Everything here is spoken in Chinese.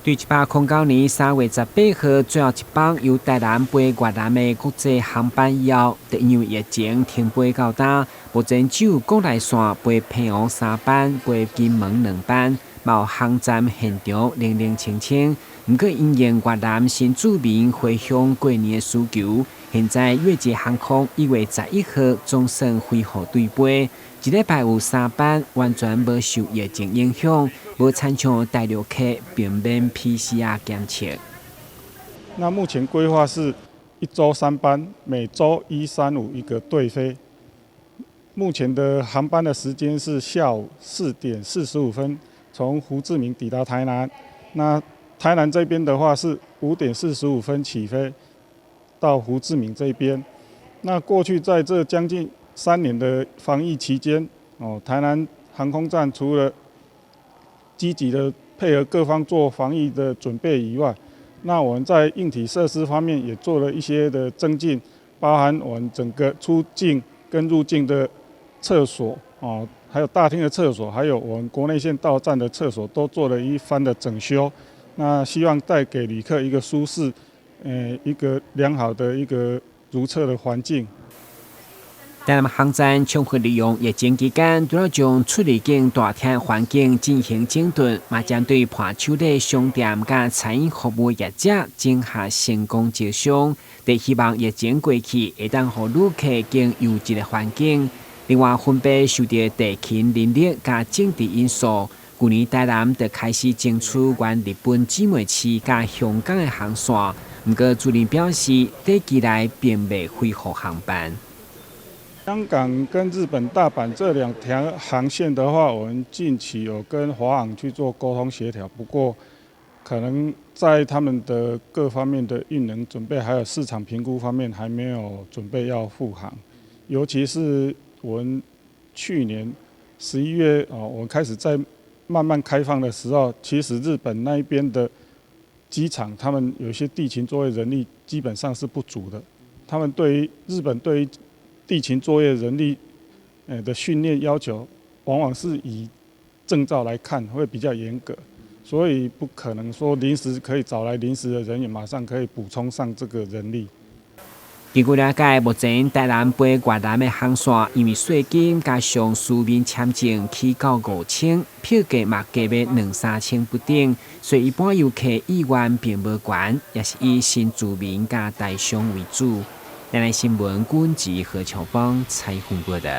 对1809年3月18号最后一班由台南飞越南的国际航班以后，就因为疫情停飞到今，目前只有国内线飞平湖3班、飞金门2班，有航站现场零零清清。不过因应越南新住民回乡过年的需求，现在越捷航空1月11号总算恢复对飞，一礼拜有3班，完全无受疫情影响，无参像大陆客并免 PCR 检测。那目前规划是1周3班，每周1、3、5一个对飞。目前的航班的时间是下午4点45分，从胡志明抵达台南。那台南这边的话是5点45分起飞，到胡志明这边。那过去在这将近3年的防疫期间，台南航空站除了积极的配合各方做防疫的准备以外，那我们在硬体设施方面也做了一些的增进，包含我们整个出境跟入境的厕所还有大厅的厕所，还有我们国内线到站的厕所都做了一番的整修。那希望带给旅客一个舒适，一个良好的一个如厕的环境。台南航站充分利用疫情期间，除了将出入境大厅环境进行整顿，嘛将对伴手礼商店甲餐饮服务业者整下成功招商，就希望疫情过去会当让旅客更优质的环境。另外，分别受到地勤人力甲政治因素，去年台南就开始争取原日本姊妹市甲香港的航线，不过主任表示，短期内并未恢复航班。香港跟日本大阪这2条航线的话，我们近期有跟华航去做沟通协调，不过可能在他们的各方面的运能准备还有市场评估方面还没有准备要复航，尤其是我们去年11月我们开始在慢慢开放的时候，其实日本那一边的机场，他们有些地勤作业人力基本上是不足的，他们日本对于地勤作业人力的训练要求，往往是以证照来看，会比较严格，所以不可能说临时可以找来临时的人员，马上可以补充上这个人力。根据了解，目前台南飞越南的航线，因为税金加上书面签证起到5000，票价嘛价要2、3千不等，所以一般游客意愿并无悬，也是以新住民加大商为主。台南新闻，阮籍何乔邦采访报道。